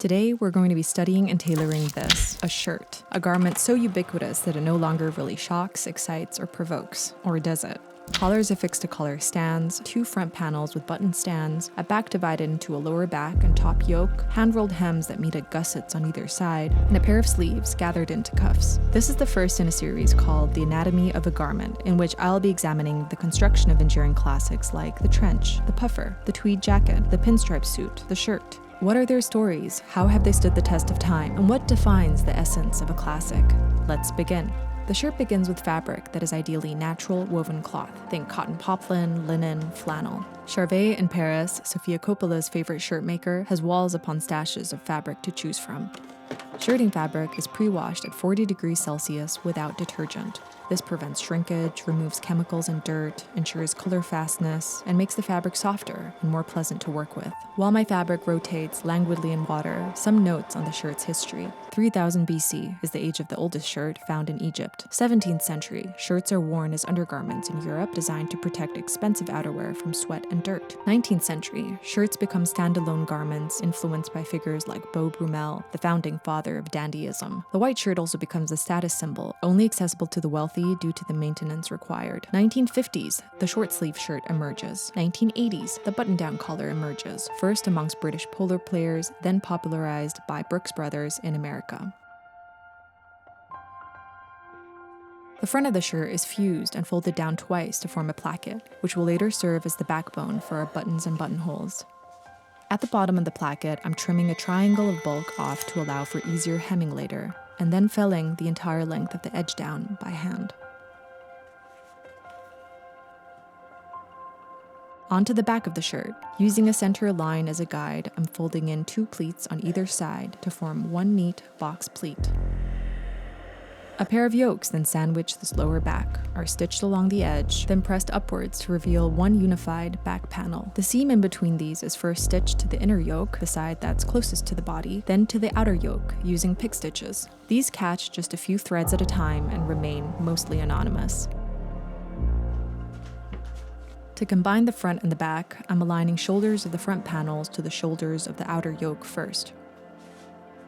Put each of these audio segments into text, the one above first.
Today, we're going to be studying and tailoring this, a shirt, a garment so ubiquitous that it no longer really shocks, excites, or provokes. Or does it? Collars affixed to collar stands, 2 front panels with button stands, a back divided into a lower back and top yoke, hand-rolled hems that meet at gussets on either side, and a pair of sleeves gathered into cuffs. This is the first in a series called The Anatomy of a Garment, in which I'll be examining the construction of enduring classics like the trench, the puffer, the tweed jacket, the pinstripe suit, the shirt. What are their stories? How have they stood the test of time? And what defines the essence of a classic? Let's begin. The shirt begins with fabric that is ideally natural woven cloth. Think cotton poplin, linen, flannel. Charvet in Paris, Sofia Coppola's favorite shirt maker, has walls upon stashes of fabric to choose from. Shirting fabric is pre-washed at 40 degrees Celsius without detergent. This prevents shrinkage, removes chemicals and dirt, ensures color fastness, and makes the fabric softer and more pleasant to work with. While my fabric rotates languidly in water, some notes on the shirt's history. 3000 BC is the age of the oldest shirt found in Egypt. 17th century, shirts are worn as undergarments in Europe designed to protect expensive outerwear from sweat and dirt. 19th century, shirts become standalone garments influenced by figures like Beau Brummel, the founding father of dandyism. The white shirt also becomes a status symbol, only accessible to the wealthy due to the maintenance required. 1950s, the short sleeve shirt emerges. 1980s, the button-down collar emerges, first amongst British polo players, then popularized by Brooks Brothers in America. The front of the shirt is fused and folded down twice to form a placket, which will later serve as the backbone for our buttons and buttonholes. At the bottom of the placket, I'm trimming a triangle of bulk off to allow for easier hemming later, and then felling the entire length of the edge down by hand. Onto the back of the shirt. Using a center line as a guide, I'm folding in 2 pleats on either side to form one neat box pleat. A pair of yokes then sandwich this lower back, are stitched along the edge, then pressed upwards to reveal one unified back panel. The seam in between these is first stitched to the inner yoke, the side that's closest to the body, then to the outer yoke, using pick stitches. These catch just a few threads at a time and remain mostly anonymous. To combine the front and the back, I'm aligning shoulders of the front panels to the shoulders of the outer yoke first.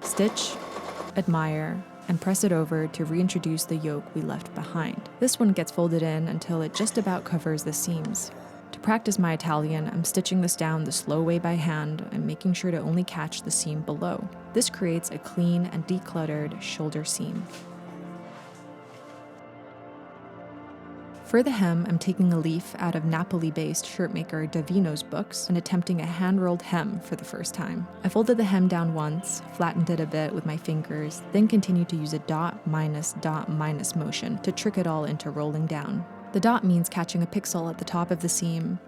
Stitch, admire, and press it over to reintroduce the yoke we left behind. This one gets folded in until it just about covers the seams. To practice my Italian, I'm stitching this down the slow way by hand and making sure to only catch the seam below. This creates a clean and decluttered shoulder seam. For the hem, I'm taking a leaf out of Napoli-based shirtmaker Davino's books and attempting a hand-rolled hem for the first time. I folded the hem down once, flattened it a bit with my fingers, then continued to use a dot minus motion to trick it all into rolling down. The dot means catching a pixel at the top of the seam,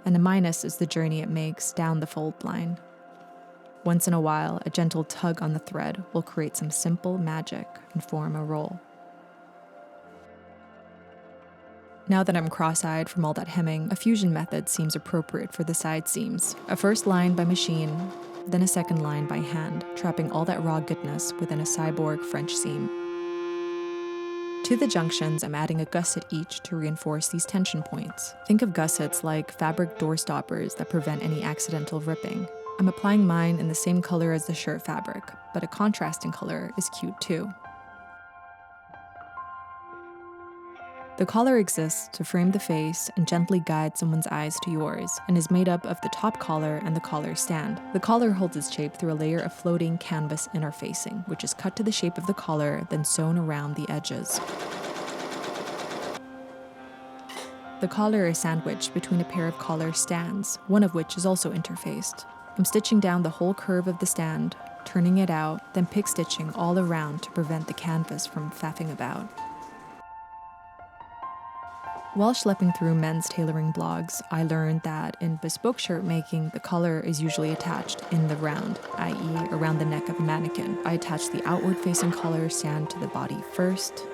and the minus is the journey it makes down the fold line. Once in a while, a gentle tug on the thread will create some simple magic and form a roll. Now that I'm cross-eyed from all that hemming, a fusion method seems appropriate for the side seams. A first line by machine, then a second line by hand, trapping all that raw goodness within a cyborg French seam. To the junctions, I'm adding a gusset each to reinforce these tension points. Think of gussets like fabric door stoppers that prevent any accidental ripping. I'm applying mine in the same color as the shirt fabric, but a contrasting color is cute too. The collar exists to frame the face and gently guide someone's eyes to yours, and is made up of the top collar and the collar stand. The collar holds its shape through a layer of floating canvas interfacing, which is cut to the shape of the collar, then sewn around the edges. The collar is sandwiched between a pair of collar stands, one of which is also interfaced. I'm stitching down the whole curve of the stand, turning it out, then pick stitching all around to prevent the canvas from faffing about. While schlepping through men's tailoring blogs, I learned that in bespoke shirt making, the collar is usually attached in the round, i.e. around the neck of a mannequin. I attached the outward-facing collar stand to the body first,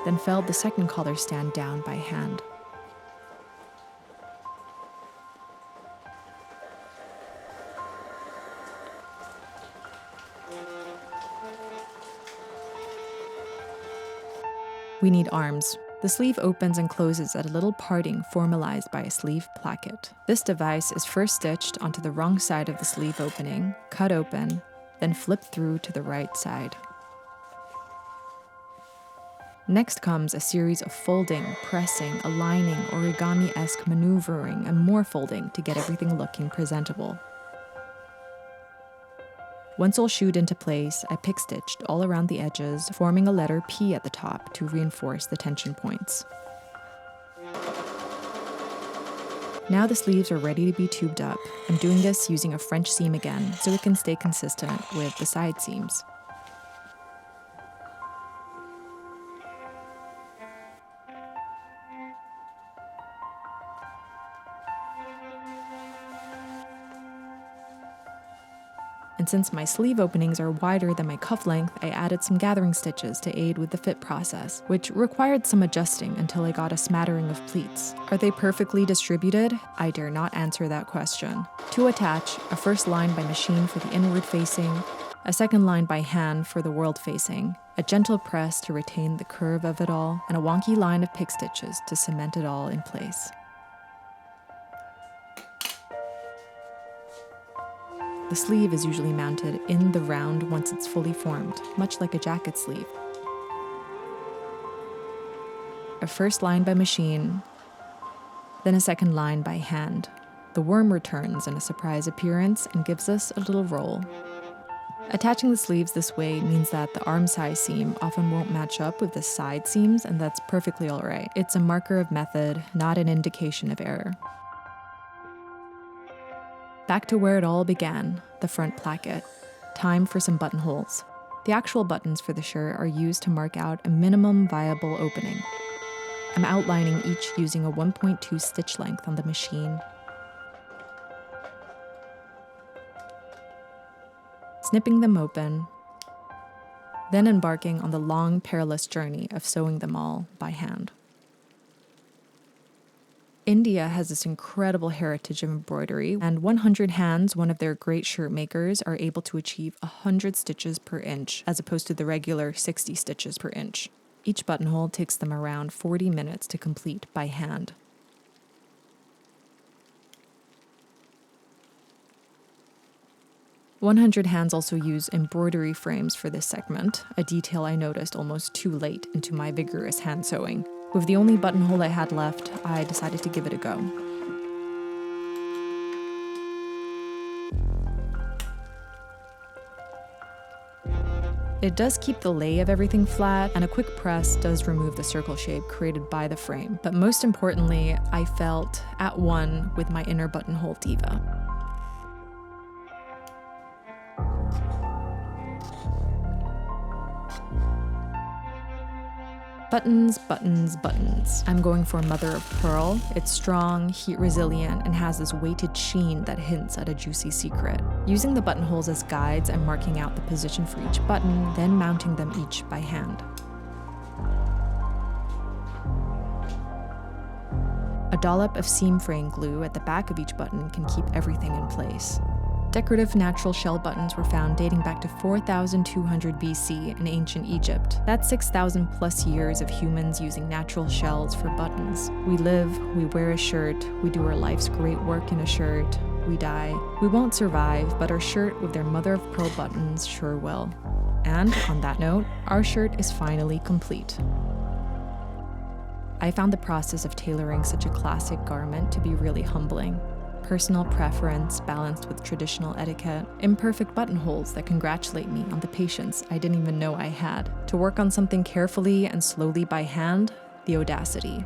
then felled the second collar stand down by hand. We need arms. The sleeve opens and closes at a little parting formalized by a sleeve placket. This device is first stitched onto the wrong side of the sleeve opening, cut open, then flipped through to the right side. Next comes a series of folding, pressing, aligning, origami-esque maneuvering, and more folding to get everything looking presentable. Once all shoed into place, I pick-stitched all around the edges, forming a letter P at the top to reinforce the tension points. Now the sleeves are ready to be tubed up. I'm doing this using a French seam again, so it can stay consistent with the side seams. And since my sleeve openings are wider than my cuff length, I added some gathering stitches to aid with the fit process, which required some adjusting until I got a smattering of pleats. Are they perfectly distributed? I dare not answer that question. To attach, a first line by machine for the inward facing, a second line by hand for the world facing, a gentle press to retain the curve of it all, and a wonky line of pick stitches to cement it all in place. The sleeve is usually mounted in the round once it's fully formed, much like a jacket sleeve. A first line by machine, then a second line by hand. The worm returns in a surprise appearance and gives us a little roll. Attaching the sleeves this way means that the arm size seam often won't match up with the side seams, and that's perfectly alright. It's a marker of method, not an indication of error. Back to where it all began, the front placket. Time for some buttonholes. The actual buttons for the shirt are used to mark out a minimum viable opening. I'm outlining each using a 1.2 stitch length on the machine. Snipping them open, then embarking on the long, perilous journey of sewing them all by hand. India has this incredible heritage of embroidery, and 100 hands, one of their great shirt makers, are able to achieve 100 stitches per inch, as opposed to the regular 60 stitches per inch. Each buttonhole takes them around 40 minutes to complete by hand. "100 hands also use embroidery frames for this segment, a detail I noticed almost too late into my vigorous hand sewing. With the only buttonhole I had left, I decided to give it a go. It does keep the lay of everything flat, and a quick press does remove the circle shape created by the frame. But most importantly, I felt at one with my inner buttonhole diva. Buttons, buttons, buttons. I'm going for mother of pearl. It's strong, heat resilient, and has this weighted sheen that hints at a juicy secret. Using the buttonholes as guides, I'm marking out the position for each button, then mounting them each by hand. A dollop of seam fraying glue at the back of each button can keep everything in place. Decorative natural shell buttons were found dating back to 4,200 BC in ancient Egypt. That's 6,000 plus years of humans using natural shells for buttons. We live, we wear a shirt, we do our life's great work in a shirt, we die. We won't survive, but our shirt with their mother of pearl buttons sure will. And on that note, our shirt is finally complete. I found the process of tailoring such a classic garment to be really humbling. Personal preference balanced with traditional etiquette, imperfect buttonholes that congratulate me on the patience I didn't even know I had. To work on something carefully and slowly by hand, the audacity.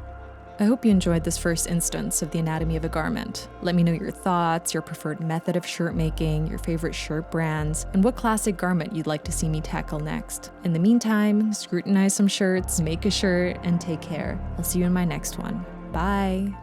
I hope you enjoyed this first instance of the anatomy of a garment. Let me know your thoughts, your preferred method of shirt making, your favorite shirt brands, and what classic garment you'd like to see me tackle next. In the meantime, scrutinize some shirts, make a shirt, and take care. I'll see you in my next one. Bye!